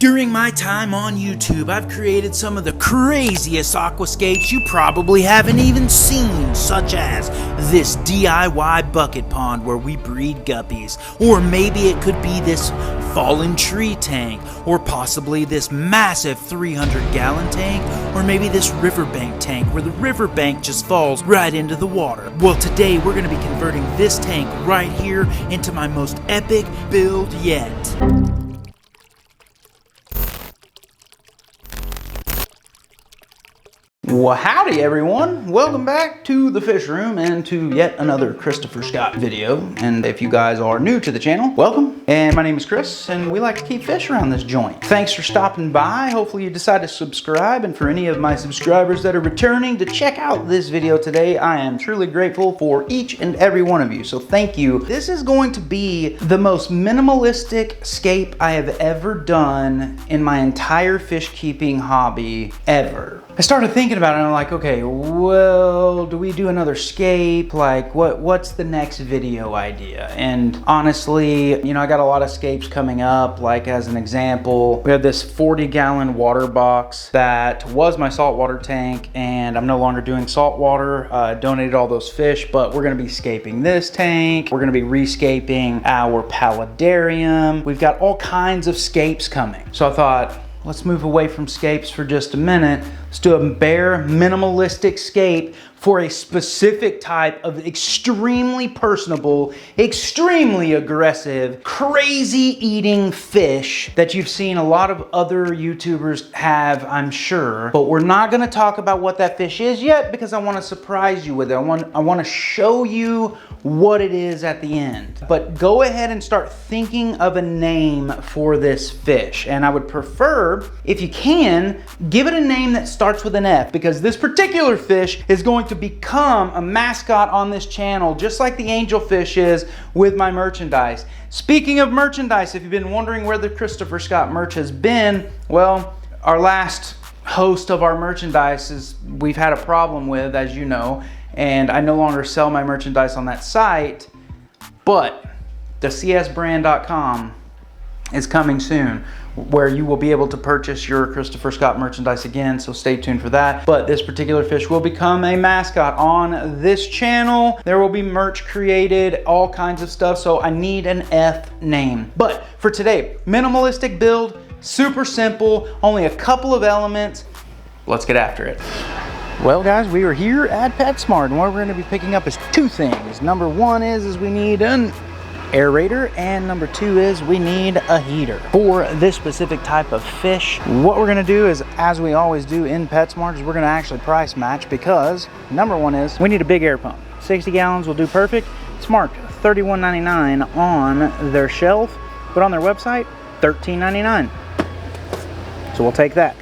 During my time on YouTube, I've created some of the craziest aquascapes you probably haven't even seen, such as this DIY bucket pond where we breed guppies, or maybe it could be this fallen tree tank, or possibly this massive 300-gallon tank, or maybe this riverbank tank where the riverbank just falls right into the water. Well, today we're going to be converting this tank right here into my most epic build yet. Well, howdy everyone, welcome back to the fish room and to yet another Christopher Scott video. And if you guys are new to the channel, welcome. And my name is Chris and we like to keep fish around this joint. Thanks for stopping by. Hopefully you decide to subscribe, and for any of my subscribers that are returning to check out this video today, I am truly grateful for each and every one of you, so thank you. This is going to be the most minimalistic scape I have ever done in my entire fish keeping hobby ever. I started thinking about it and I'm like, okay, well, do we do another scape? Like, what's the next video idea? And honestly, you know, I got a lot of scapes coming up. Like, as an example, we have this 40-gallon water box that was my saltwater tank, and I'm no longer doing saltwater. Donated all those fish, but we're gonna be scaping this tank. We're gonna be rescaping our paludarium. We've got all kinds of scapes coming. So I thought, let's move away from scapes for just a minute. Let's do a bare, minimalistic scape for a specific type of extremely personable, extremely aggressive, crazy eating fish that you've seen a lot of other YouTubers have, I'm sure. But we're not gonna talk about what that fish is yet because I wanna surprise you with it. I wanna show you what it is at the end. But go ahead and start thinking of a name for this fish. And I would prefer, if you can, give it a name that starts with an F, because this particular fish is going to become a mascot on this channel, just like the angelfish is with my merchandise. Speaking of merchandise, if you've been wondering where the Christopher Scott merch has been, well, our last host of our merchandise we've had a problem with, as you know, and I no longer sell my merchandise on that site, but the csbrand.com is coming soon, where you will be able to purchase your Christopher Scott merchandise again, so stay tuned for that. But this particular fish will become a mascot on this channel. There will be merch created, all kinds of stuff, so I need an F name. But for today, minimalistic build, super simple, only a couple of elements. Let's get after it. Well guys, we are here at PetSmart, and what we're gonna be picking up is two things. Number one is we need an aerator, and number two is we need a heater for this specific type of fish. What we're gonna do is, as we always do in PetSmart, is we're gonna actually price match, because number one is we need a big air pump. 60 gallons will do perfect. It's marked $31.99 on their shelf, but on their website, $13.99. So we'll take that.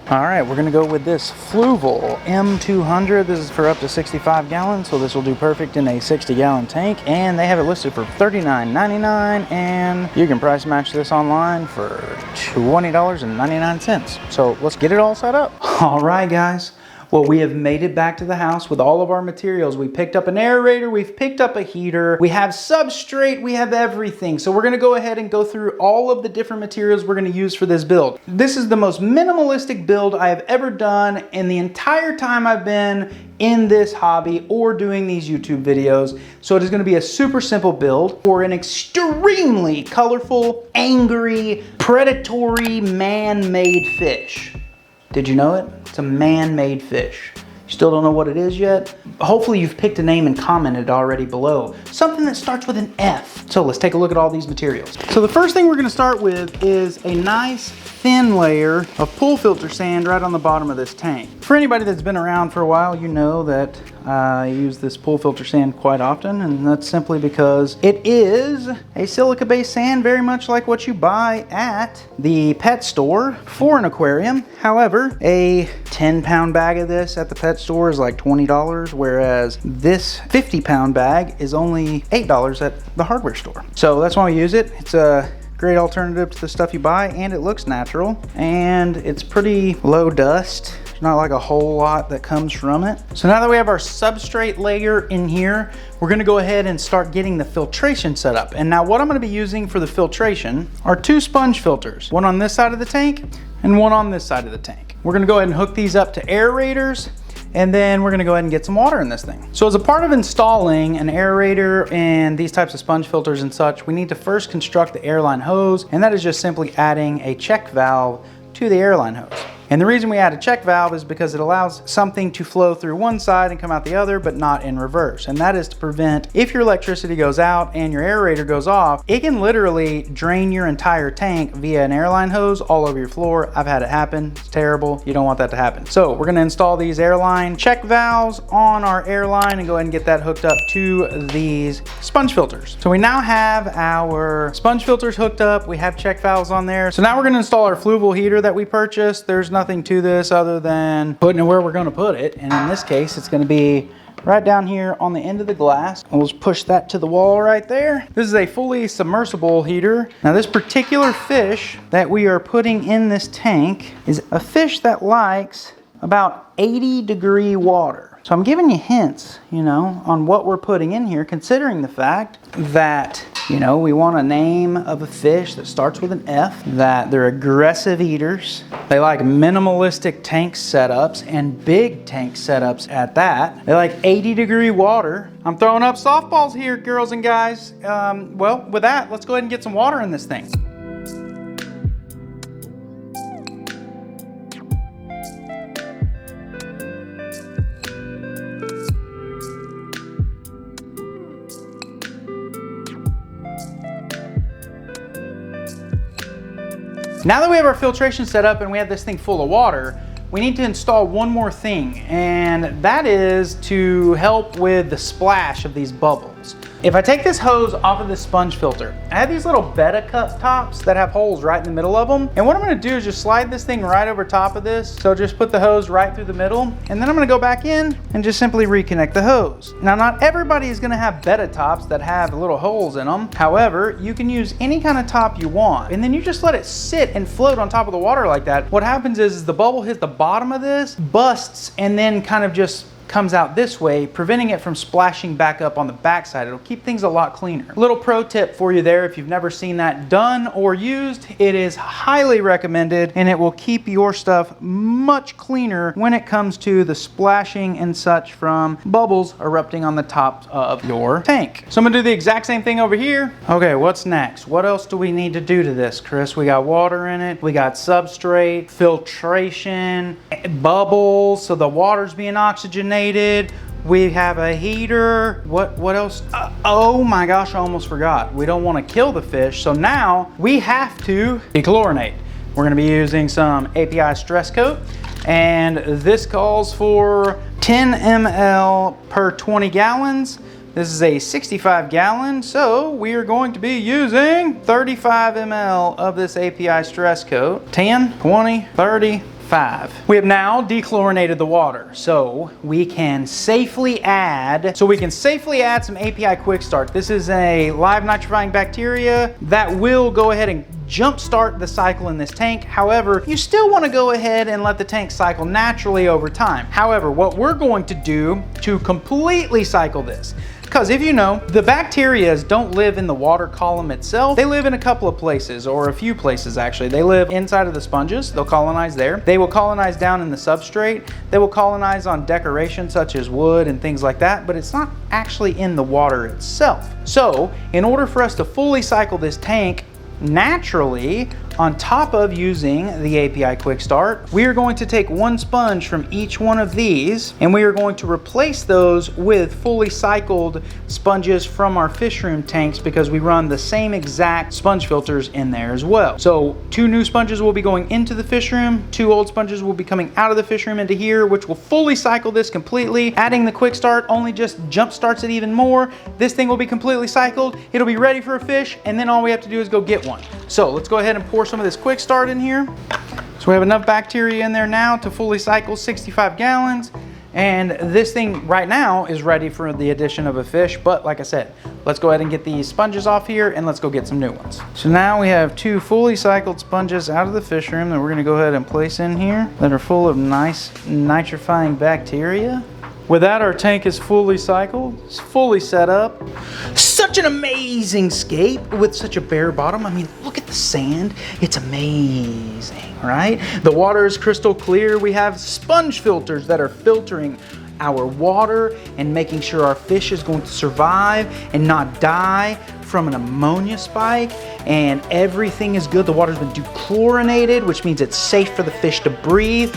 All right, we're gonna go with this Fluval M200. This is for up to 65 gallons, so this will do perfect in a 60-gallon tank, and they have it listed for $39.99, and you can price match this online for $20.99. So let's get it all set up. All right, guys. Well, we have made it back to the house with all of our materials. We picked up an aerator, we've picked up a heater, we have substrate, we have everything. So we're gonna go ahead and go through all of the different materials we're gonna use for this build. This is the most minimalistic build I have ever done in the entire time I've been in this hobby or doing these YouTube videos. So it is gonna be a super simple build for an extremely colorful, angry, predatory, man-made fish. Did you know it? It's a man-made fish. You still don't know what it is yet? Hopefully you've picked a name and commented already below. Something that starts with an F. So let's take a look at all these materials. So the first thing we're gonna start with is a nice thin layer of pool filter sand right on the bottom of this tank. For anybody that's been around for a while, you know that I use this pool filter sand quite often, and that's simply because it is a silica-based sand, very much like what you buy at the pet store for an aquarium. However, a 10-pound bag of this at the pet store is like $20, whereas this 50-pound bag is only $8 at the hardware store. So that's why we use it. It's a great alternative to the stuff you buy, and it looks natural, and it's pretty low dust. There's not like a whole lot that comes from it. So now that we have our substrate layer in here, we're gonna go ahead and start getting the filtration set up. And now what I'm gonna be using for the filtration are 2 sponge filters, one on this side of the tank and one on this side of the tank. We're gonna go ahead and hook these up to aerators, and then we're gonna go ahead and get some water in this thing. So as a part of installing an aerator and these types of sponge filters and such, we need to first construct the airline hose, and that is just simply adding a check valve to the airline hose. And the reason we add a check valve is because it allows something to flow through one side and come out the other, but not in reverse. And that is to prevent, if your electricity goes out and your aerator goes off, it can literally drain your entire tank via an airline hose all over your floor. I've had it happen. It's terrible. You don't want that to happen. So we're gonna install these airline check valves on our airline and go ahead and get that hooked up to these sponge filters. So we now have our sponge filters hooked up. We have check valves on there. So now we're gonna install our fluval heater that we purchased. There's nothing to this other than putting it where we're going to put it, and in this case it's going to be right down here on the end of the glass. We'll just push that to the wall right there. This is a fully submersible heater. Now this particular fish that we are putting in this tank is a fish that likes about 80-degree water. So I'm giving you hints, you know, on what we're putting in here, considering the fact that, you know, we want a name of a fish that starts with an F, that they're aggressive eaters. They like minimalistic tank setups and big tank setups at that. They like 80-degree water. I'm throwing up softballs here, girls and guys. Well, with that, let's go ahead and get some water in this thing. Now that we have our filtration set up and we have this thing full of water, we need to install one more thing, and that is to help with the splash of these bubbles. If I take this hose off of this sponge filter, I have these little Betta cup tops that have holes right in the middle of them. And what I'm gonna do is just slide this thing right over top of this. So just put the hose right through the middle, and then I'm gonna go back in and just simply reconnect the hose. Now, not everybody is gonna have Betta tops that have little holes in them. However, you can use any kind of top you want, and then you just let it sit and float on top of the water like that. What happens is the bubble hits the bottom of this, busts, and then kind of just comes out this way, preventing it from splashing back up on the backside. It'll keep things a lot cleaner. Little pro tip for you there, if you've never seen that done or used, it is highly recommended, and it will keep your stuff much cleaner when it comes to the splashing and such from bubbles erupting on the top of your tank. So I'm gonna do the exact same thing over here. Okay, what's next? What else do we need to do to this, Chris? We got water in it, we got substrate, filtration, bubbles, so the water's being oxygenated. We have a heater. What else? Oh my gosh, I almost forgot. We don't want to kill the fish, so now we have to dechlorinate. We're going to be using some API stress coat, and this calls for 10 ml per 20 gallons. This is a 65 gallon, so we are going to be using 35 ml of this API stress coat. 10, 20, 30, 5. We have now dechlorinated the water, so we can safely add some API Quick Start. This is a live nitrifying bacteria that will go ahead and jumpstart the cycle in this tank. However, you still want to go ahead and let the tank cycle naturally over time. However, what we're going to do to completely cycle this, because if you know, the bacteria don't live in the water column itself. They live in a couple of places, or a few places actually. They live inside of the sponges. They'll colonize there. They will colonize down in the substrate. They will colonize on decoration such as wood and things like that, but it's not actually in the water itself. So in order for us to fully cycle this tank naturally, on top of using the API Quick Start, we are going to take one sponge from each one of these, and we are going to replace those with fully cycled sponges from our fish room tanks, because we run the same exact sponge filters in there as well. So 2 new sponges will be going into the fish room, 2 old sponges will be coming out of the fish room into here, which will fully cycle this completely. Adding the Quick Start only just jump starts it even more. This thing will be completely cycled. It'll be ready for a fish, and then all we have to do is go get one. So let's go ahead and pour some of this Quick Start in here. So we have enough bacteria in there now to fully cycle 65 gallons. And this thing right now is ready for the addition of a fish. But like I said, let's go ahead and get these sponges off here and let's go get some new ones. So now we have 2 fully cycled sponges out of the fish room that we're gonna go ahead and place in here that are full of nice nitrifying bacteria. With that, our tank is fully cycled, it's fully set up. Such an amazing scape with such a bare bottom. I mean, look at the sand. It's amazing, right? The water is crystal clear. We have sponge filters that are filtering our water and making sure our fish is going to survive and not die from an ammonia spike, and everything is good. The water's been dechlorinated, which means it's safe for the fish to breathe.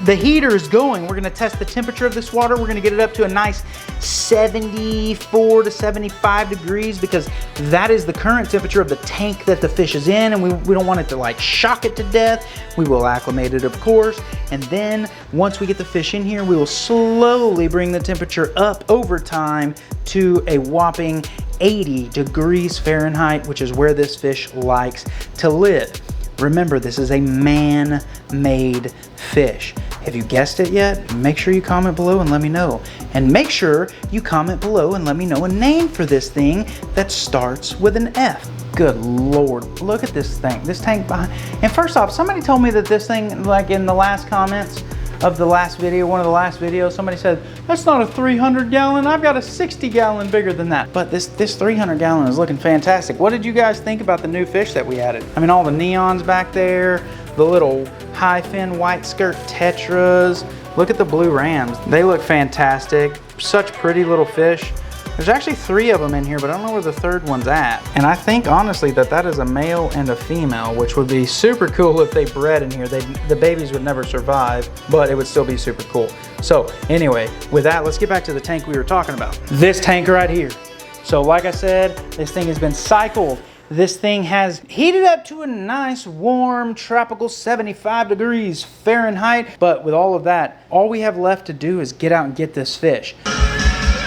The heater is going. We're gonna test the temperature of this water. We're gonna get it up to a nice 74 to 75 degrees because that is the current temperature of the tank that the fish is in, and we don't want it to like shock it to death. We will acclimate it, of course, and then once we get the fish in here, we will slowly bring the temperature up over time to a whopping 80 degrees Fahrenheit, which is where this fish likes to live. Remember, this is a man-made fish. Have you guessed it yet? Make sure you comment below and let me know. And make sure you comment below and let me know a name for this thing that starts with an F. Good Lord, look at this thing. This tank behind. And first off, somebody told me that this thing, like in the last comments of the last video, one of the last videos, somebody said, that's not a 300 gallon, I've got a 60 gallon bigger than that. But this 300 gallon is looking fantastic. What did you guys think about the new fish that we added? I mean, all the neons back there, the little high fin white skirt tetras. Look at the blue rams. They look fantastic. Such pretty little fish. There's actually 3 of them in here, but I don't know where the 3rd one's at. And I think honestly that is a male and a female, which would be super cool if they bred in here. The babies would never survive, but it would still be super cool. So anyway, with that, let's get back to the tank we were talking about. This tank right here. So like I said, this thing has been cycled. This thing has heated up to a nice warm tropical 75 degrees Fahrenheit. But with all of that, all we have left to do is get out and get this fish.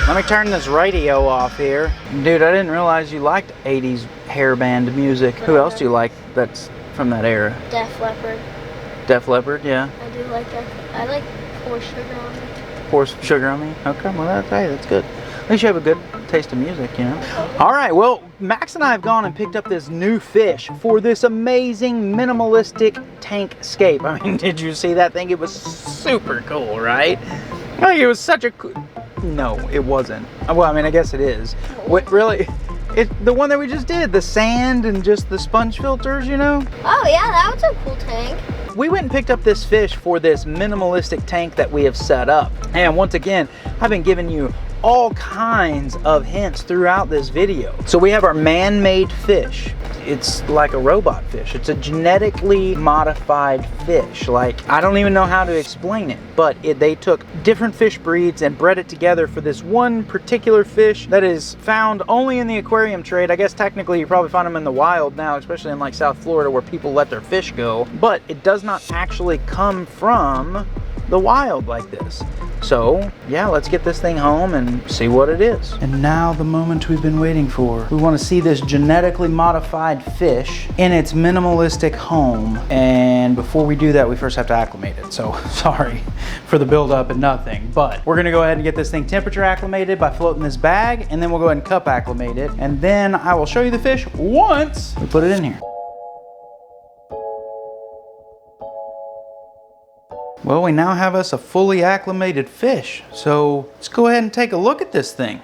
Let me turn this radio off here. Dude, I didn't realize you liked 80s hairband music. Who else do you like that's from that era? Def Leppard. Def Leppard, yeah. I do like that. I like Pour Sugar on Me. Pour Sugar on Me? Okay, well that's good. At least you have a good taste of music, you know? All right, well, Max and I have gone and picked up this new fish for this amazing minimalistic tank scape. I mean, did you see that thing? It was super cool, right? Like, it was such a cool... No, it wasn't. Well, I mean, I guess it is. What really? The one that we just did, the sand and just the sponge filters, you know? Oh yeah, that was a cool tank. We went and picked up this fish for this minimalistic tank that we have set up. And once again, I've been giving you all kinds of hints throughout this video. So we have our man-made fish. It's like a robot fish. It's a genetically modified fish. Like, I don't even know how to explain it, but they took different fish breeds and bred it together for this one particular fish that is found only in the aquarium trade. I guess technically you probably find them in the wild now, especially in like South Florida where people let their fish go, but it does not actually come from the wild like this. So yeah, let's get this thing home and see what it is. And now the moment we've been waiting for. We want to see this genetically modified fish in its minimalistic home. And before we do that, we first have to acclimate it. So sorry for the buildup and nothing, but we're gonna go ahead and get this thing temperature acclimated by floating this bag, and then we'll go ahead and cup acclimate it. And then I will show you the fish once we put it in here. Well, we now have us a fully acclimated fish. So let's go ahead and take a look at this thing.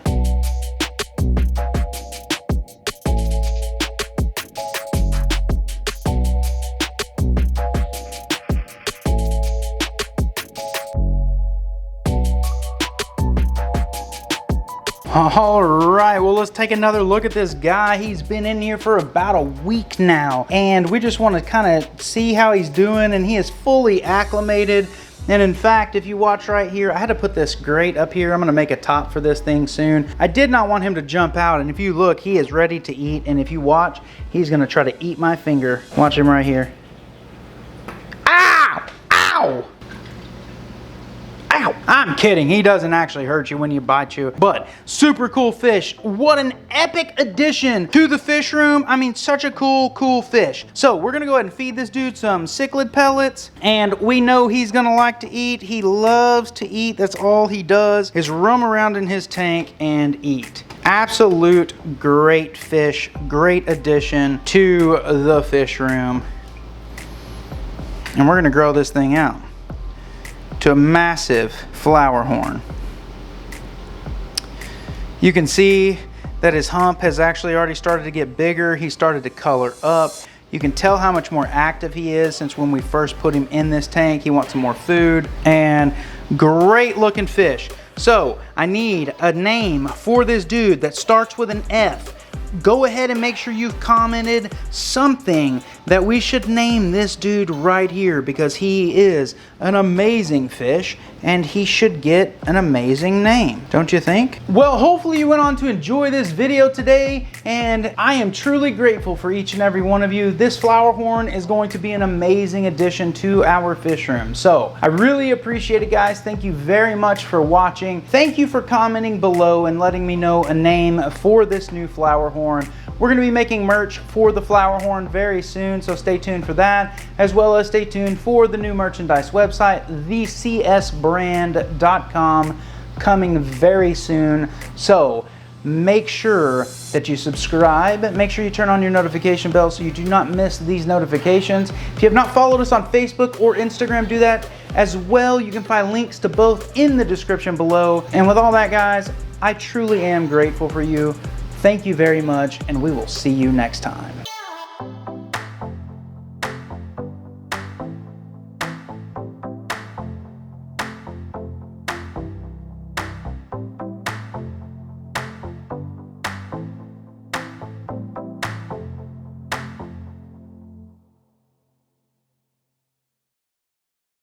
All right, well, let's take another look at this guy. He's been in here for about a week now, and we just want to kind of see how he's doing, and he is fully acclimated. And in fact, if you watch right here, I had to put this grate up here. I'm gonna make a top for this thing soon. I did not want him to jump out, and if you look, he is ready to eat, and if you watch, he's gonna try to eat my finger. Watch him right here. Ow! Ow! Ow! I'm kidding, he doesn't actually hurt you when you bite you, but super cool fish. What an epic addition to the fish room. I mean, such a cool fish. So we're gonna go ahead and feed this dude some cichlid pellets, and we know he's gonna like to eat. He loves to eat. That's all he does is roam around in his tank and eat. Absolute great fish, great addition to the fish room. And we're gonna grow this thing out to a massive flower horn. You can see that his hump has actually already started to get bigger. He started to color up. You can tell how much more active he is since when we first put him in this tank. He wants some more food, and great looking fish. So I need a name for this dude that starts with an F. Go ahead and make sure you've commented something that we should name this dude right here, because he is an amazing fish and he should get an amazing name, don't you think? Well, hopefully you went on to enjoy this video today, and I am truly grateful for each and every one of you. This flower horn is going to be an amazing addition to our fish room. So I really appreciate it, guys. Thank you very much for watching. Thank you for commenting below and letting me know a name for this new flower horn. We're gonna be making merch for the flower horn very soon, so stay tuned for that, as well as stay tuned for the new merchandise website, thecsbrand.com, coming very soon. So make sure that you subscribe, make sure you turn on your notification bell so you do not miss these notifications. If you have not followed us on Facebook or Instagram, do that as well. You can find links to both in the description below. And with all that, guys, I truly am grateful for you. Thank you very much, and we will see you next time.